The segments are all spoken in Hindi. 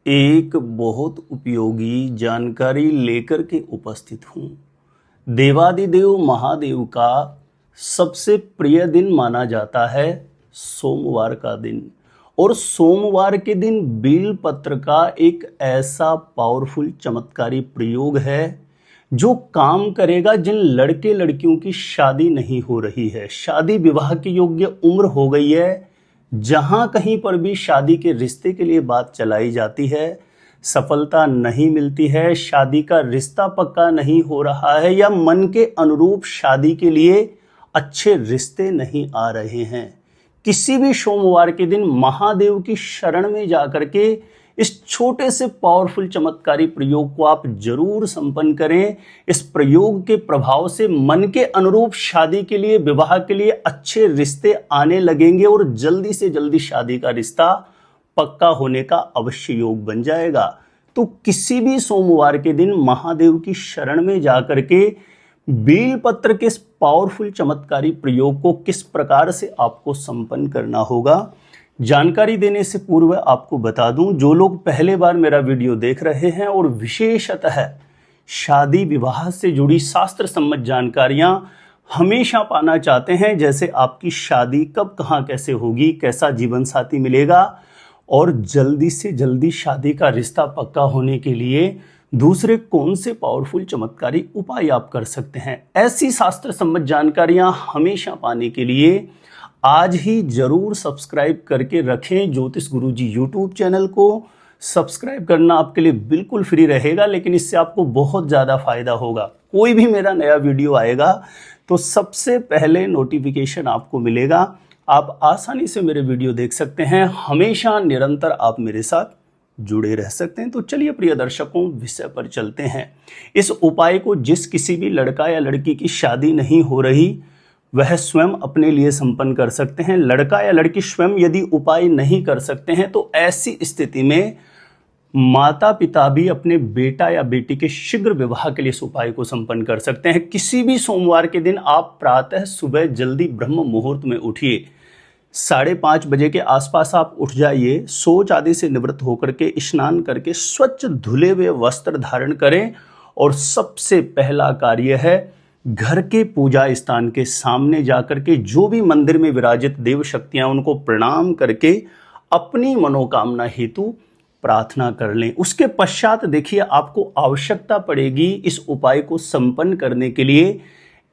एक बहुत उपयोगी जानकारी लेकर के उपस्थित हूँ। देवादिदेव महादेव का सबसे प्रिय दिन माना जाता है सोमवार का दिन। और सोमवार के दिन बेल पत्र का एक ऐसा पावरफुल चमत्कारी प्रयोग है जो काम करेगा जिन लड़के लड़कियों की शादी नहीं हो रही है, शादी विवाह की योग्य उम्र हो गई है, जहां कहीं पर भी शादी के रिश्ते के लिए बात चलाई जाती है, सफलता नहीं मिलती है, शादी का रिश्ता पक्का नहीं हो रहा है या मन के अनुरूप शादी के लिए अच्छे रिश्ते नहीं आ रहे हैं, किसी भी सोमवार के दिन महादेव की शरण में जाकर के इस छोटे से पावरफुल चमत्कारी प्रयोग को आप जरूर संपन्न करें। इस प्रयोग के प्रभाव से मन के अनुरूप शादी के लिए, विवाह के लिए अच्छे रिश्ते आने लगेंगे और जल्दी से जल्दी शादी का रिश्ता पक्का होने का अवश्य योग बन जाएगा। तो किसी भी सोमवार के दिन महादेव की शरण में जाकर के बेल पत्र के इस पावरफुल चमत्कारी प्रयोग को किस प्रकार से आपको संपन्न करना होगा, जानकारी देने से पूर्व आपको बता दूं, जो लोग पहले बार मेरा वीडियो देख रहे हैं और विशेषतः शादी विवाह से जुड़ी शास्त्र सम्मत जानकारियां हमेशा पाना चाहते हैं, जैसे आपकी शादी कब कहां कैसे होगी, कैसा जीवन साथी मिलेगा और जल्दी से जल्दी शादी का रिश्ता पक्का होने के लिए दूसरे कौन से पावरफुल चमत्कारी उपाय आप कर सकते हैं, ऐसी शास्त्र सम्मत जानकारियां हमेशा पाने के लिए आज ही जरूर सब्सक्राइब करके रखें। ज्योतिष गुरुजी यूट्यूब चैनल को सब्सक्राइब करना आपके लिए बिल्कुल फ्री रहेगा, लेकिन इससे आपको बहुत ज़्यादा फायदा होगा। कोई भी मेरा नया वीडियो आएगा तो सबसे पहले नोटिफिकेशन आपको मिलेगा, आप आसानी से मेरे वीडियो देख सकते हैं, हमेशा निरंतर आप मेरे साथ जुड़े रह सकते हैं। तो चलिए प्रिय दर्शकों, विषय पर चलते हैं। इस उपाय को जिस किसी भी लड़का या लड़की की शादी नहीं हो रही वह स्वयं अपने लिए संपन्न कर सकते हैं। लड़का या लड़की स्वयं यदि उपाय नहीं कर सकते हैं तो ऐसी स्थिति में माता पिता भी अपने बेटा या बेटी के शीघ्र विवाह के लिए इस उपाय को संपन्न कर सकते हैं। किसी भी सोमवार के दिन आप प्रातः सुबह जल्दी ब्रह्म मुहूर्त में उठिए, 5:30 बजे के आसपास आप उठ जाइए, शौच आदि से निवृत्त होकर के स्नान करके स्वच्छ धुले हुए वस्त्र धारण करें और सबसे पहला कार्य है घर के पूजा स्थान के सामने जाकर के जो भी मंदिर में विराजित देव शक्तियां उनको प्रणाम करके अपनी मनोकामना हेतु प्रार्थना कर लें। उसके पश्चात देखिए आपको आवश्यकता पड़ेगी इस उपाय को संपन्न करने के लिए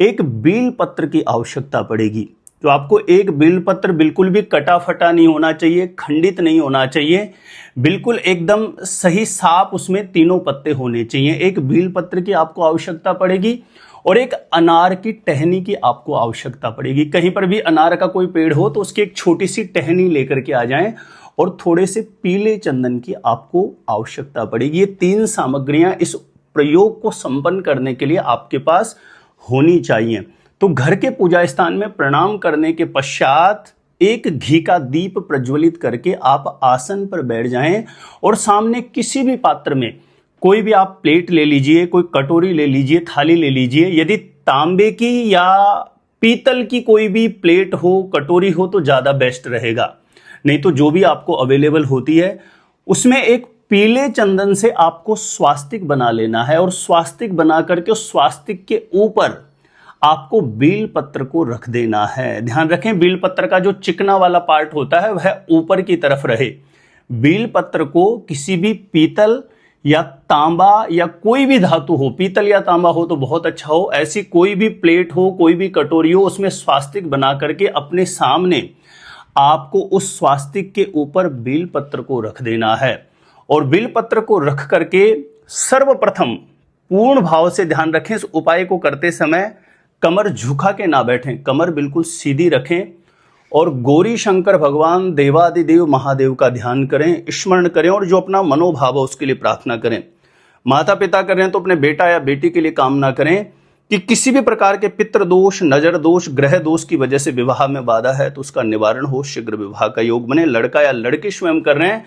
एक बेल पत्र की आवश्यकता पड़ेगी। तो आपको एक बेल पत्र बिल्कुल भी कटा फटा नहीं होना चाहिए, खंडित नहीं होना चाहिए, बिल्कुल एकदम सही साफ उसमें तीनों पत्ते होने चाहिए। एक बेल पत्र की आपको आवश्यकता पड़ेगी और एक अनार की टहनी की आपको आवश्यकता पड़ेगी। कहीं पर भी अनार का कोई पेड़ हो तो उसकी एक छोटी सी टहनी लेकर के आ जाएं और थोड़े से पीले चंदन की आपको आवश्यकता पड़ेगी। ये 3 सामग्रियां इस प्रयोग को संपन्न करने के लिए आपके पास होनी चाहिए। तो घर के पूजा स्थान में प्रणाम करने के पश्चात एक घी का दीप प्रज्वलित करके आप आसन पर बैठ जाएं और सामने किसी भी पात्र में कोई भी आप प्लेट ले लीजिए, कोई कटोरी ले लीजिए, थाली ले लीजिए। यदि तांबे की या पीतल की कोई भी प्लेट हो, कटोरी हो तो ज़्यादा बेस्ट रहेगा, नहीं तो जो भी आपको अवेलेबल होती है उसमें एक पीले चंदन से आपको स्वास्तिक बना लेना है और स्वास्तिक बना करके उस स्वास्तिक के ऊपर आपको बेल पत्र को रख देना है। ध्यान रखें, बेल पत्र का जो चिकना वाला पार्ट होता है वह ऊपर की तरफ रहे। बेल पत्र को किसी भी पीतल या तांबा या कोई भी धातु हो, पीतल या तांबा हो तो बहुत अच्छा हो, ऐसी कोई भी प्लेट हो, कोई भी कटोरी हो, उसमें स्वास्तिक बना करके अपने सामने आपको उस स्वास्तिक के ऊपर बेल पत्र को रख देना है। और बेल पत्र को रख करके सर्वप्रथम पूर्ण भाव से ध्यान रखें, इस उपाय को करते समय कमर झुका के ना बैठें, कमर बिल्कुल सीधी रखें और गौरी शंकर भगवान देवादिदेव महादेव का ध्यान करें, स्मरण करें और जो अपना मनोभाव है उसके लिए प्रार्थना करें। माता पिता कर रहे हैं तो अपने बेटा या बेटी के लिए कामना करें कि किसी भी प्रकार के पितृ दोष, नजर दोष, ग्रह दोष की वजह से विवाह में बाधा है तो उसका निवारण हो, शीघ्र विवाह का योग बने। लड़का या लड़की स्वयं कर रहे हैं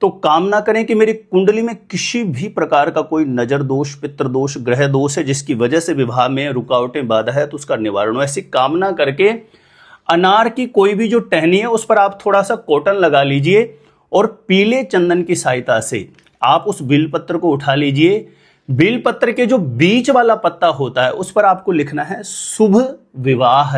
तो कामना करें कि मेरी कुंडली में किसी भी प्रकार का कोई नजर दोष, पितृ दोष, ग्रह दोष है जिसकी वजह से विवाह में रुकावटें, बाधा है तो उसका निवारण हो। ऐसी कामना करके अनार की कोई भी जो टहनी है उस पर आप थोड़ा सा कॉटन लगा लीजिए और पीले चंदन की सहायता से आप उस बिलपत्र को उठा लीजिए। बिलपत्र के जो बीच वाला पत्ता होता है उस पर आपको लिखना है शुभ विवाह।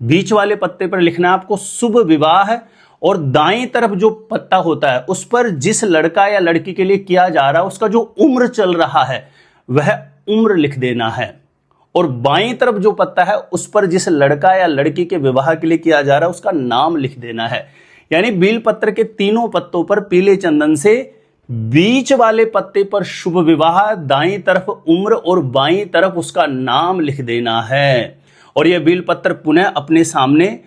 बीच वाले पत्ते पर लिखना है आपको शुभ विवाह, और दाईं तरफ जो पत्ता होता है उस पर जिस लड़का या लड़की के लिए किया जा रहा है उसका जो उम्र चल रहा है वह उम्र लिख देना है। और बाईं तरफ जो पत्ता है उस पर जिस लड़का या लड़की के विवाह के लिए किया जा रहा है उसका नाम लिख देना है। यानी बिलपत्र के तीनों पत्तों पर पीले चंदन से बीच वाले पत्ते पर शुभ विवाह, दाईं तरफ उम्र और बाईं तरफ उसका नाम लिख देना है। और यह बिलपत्र पुनः अपने सामने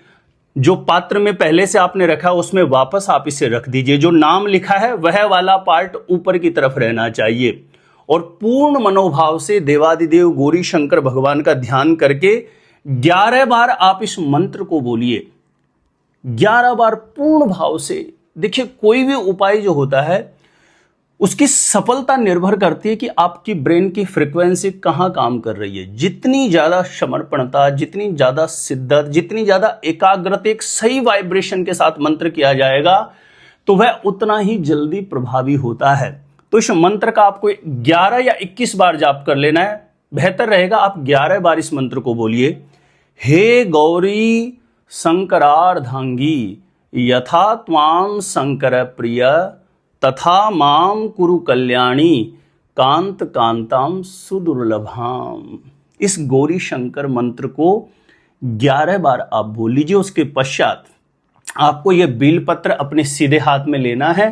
जो पात्र में पहले से आपने रखा उसमें वापस आप इसे रख दीजिए। जो नाम लिखा है वह वाला पार्ट ऊपर की तरफ रहना चाहिए। और पूर्ण मनोभाव से देवादिदेव गौरी शंकर भगवान का ध्यान करके 11 बार आप इस मंत्र को बोलिए। 11 बार पूर्ण भाव से। देखिए, कोई भी उपाय जो होता है उसकी सफलता निर्भर करती है कि आपकी ब्रेन की फ्रीक्वेंसी कहां काम कर रही है। जितनी ज्यादा समर्पणता, जितनी ज्यादा शिद्दत, जितनी ज्यादा एकाग्रता, एक सही वाइब्रेशन के साथ मंत्र किया जाएगा तो वह उतना ही जल्दी प्रभावी होता है। तो इस मंत्र का आपको 11 या 21 बार जाप कर लेना है। बेहतर रहेगा आप 11 बार इस मंत्र को बोलिए। हे गौरी शंकरार्धांगी यथा त्वां शंकर प्रिय तथा माम कुरु कल्याणी कांत कांताम सुदुर्लभाम। इस गौरी शंकर मंत्र को 11 बार आप बोल लीजिए। उसके पश्चात आपको यह बिलपत्र अपने सीधे हाथ में लेना है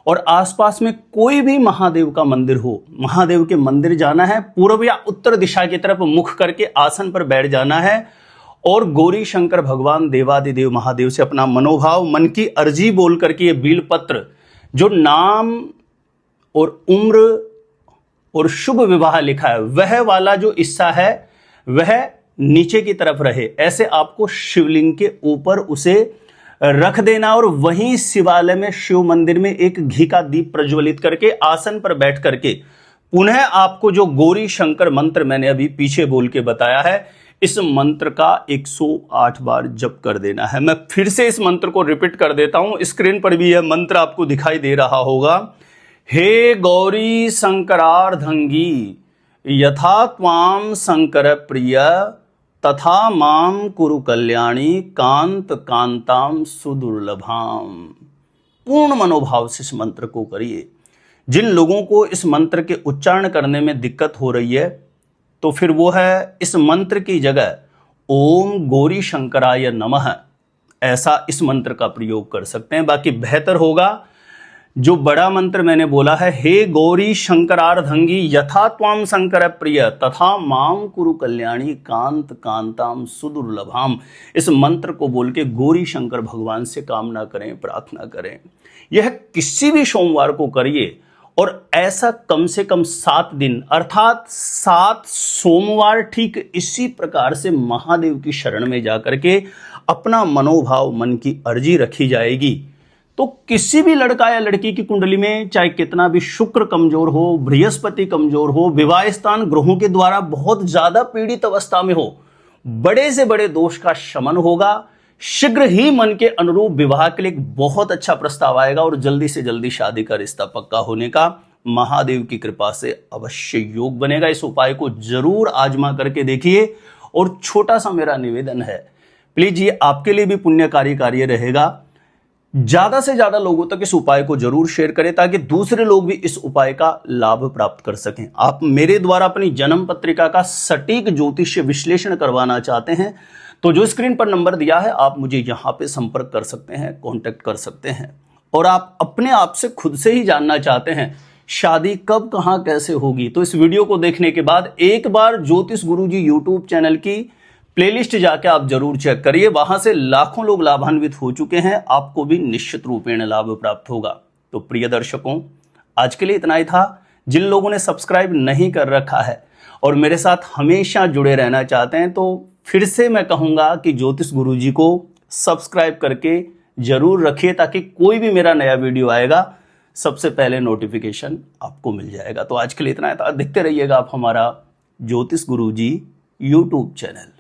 और आसपास में कोई भी महादेव का मंदिर हो, महादेव के मंदिर जाना है। पूर्व या उत्तर दिशा की तरफ मुख करके आसन पर बैठ जाना है और गौरी शंकर भगवान देवादिदेव महादेव से अपना मनोभाव, मन की अर्जी बोल करके ये बिलपत्र जो नाम और उम्र और शुभ विवाह लिखा है वह वाला जो हिस्सा है वह नीचे की तरफ रहे। ऐसे आपको शिवलिंग के ऊपर उसे रख देना और वहीं शिवालय में, शिव मंदिर में एक घी का दीप प्रज्वलित करके आसन पर बैठ करके पुनः आपको जो गौरी शंकर मंत्र मैंने अभी पीछे बोल के बताया है इस मंत्र का 108 बार जप कर देना है। मैं फिर से इस मंत्र को रिपीट कर देता हूं। स्क्रीन पर भी यह मंत्र आपको दिखाई दे रहा होगा। हे गौरी शंकरार्धंगी यथा त्वां शंकर प्रिय तथा माम कुरु कल्याणी कांत कांताम सुदुर्लभाम। पूर्ण मनोभाव से इस मंत्र को करिए। जिन लोगों को इस मंत्र के उच्चारण करने में दिक्कत हो रही है तो फिर वो है इस मंत्र की जगह ओम गौरी शंकराय नमः ऐसा इस मंत्र का प्रयोग कर सकते हैं। बाकी बेहतर होगा जो बड़ा मंत्र मैंने बोला है, हे गौरी शंकरार्धंगी यथा त्वां शंकर प्रिय तथा माम कुरु कल्याणी कांत कांताम सुदुर्लभाम। इस मंत्र को बोल के गौरी शंकर भगवान से कामना करें, प्रार्थना करें। यह किसी भी सोमवार को करिए और ऐसा कम से कम 7 दिन अर्थात 7 सोमवार ठीक इसी प्रकार से महादेव की शरण में जाकर के अपना मनोभाव, मन की अर्जी रखी जाएगी तो किसी भी लड़का या लड़की की कुंडली में चाहे कितना भी शुक्र कमजोर हो, बृहस्पति कमजोर हो, विवाह स्थान ग्रहों के द्वारा बहुत ज्यादा पीड़ित अवस्था में हो, बड़े से बड़े दोष का शमन होगा। शीघ्र ही मन के अनुरूप विवाह के लिए एक बहुत अच्छा प्रस्ताव आएगा और जल्दी से जल्दी शादी का रिश्ता पक्का होने का महादेव की कृपा से अवश्य योग बनेगा। इस उपाय को जरूर आजमा करके देखिए। और छोटा सा मेरा निवेदन है, प्लीज ये आपके लिए भी पुण्यकारी कार्य रहेगा, ज्यादा से ज्यादा लोगों तक इस उपाय को जरूर शेयर करें ताकि दूसरे लोग भी इस उपाय का लाभ प्राप्त कर सकें। आप मेरे द्वारा अपनी जन्म पत्रिका का सटीक ज्योतिष्य विश्लेषण करवाना चाहते हैं तो जो स्क्रीन पर नंबर दिया है आप मुझे यहां पे संपर्क कर सकते हैं, कांटेक्ट कर सकते हैं। और आप अपने आप से खुद से ही जानना चाहते हैं शादी कब, कहां, कैसे होगी तो इस वीडियो को देखने के बाद एक बार ज्योतिष गुरुजी यूट्यूब चैनल की प्लेलिस्ट जाके आप जरूर चेक करिए। वहां से लाखों लोग लाभान्वित हो चुके हैं, आपको भी निश्चित रूपेण लाभ प्राप्त होगा। तो प्रिय दर्शकों, आज के लिए इतना ही था। जिन लोगों ने सब्सक्राइब नहीं कर रखा है और मेरे साथ हमेशा जुड़े रहना चाहते हैं तो फिर से मैं कहूंगा कि ज्योतिष गुरुजी को सब्सक्राइब करके जरूर रखिए ताकि कोई भी मेरा नया वीडियो आएगा सबसे पहले नोटिफिकेशन आपको मिल जाएगा। तो आज के लिए इतना था। देखते रहिएगा आप हमारा ज्योतिष गुरुजी यूट्यूब चैनल।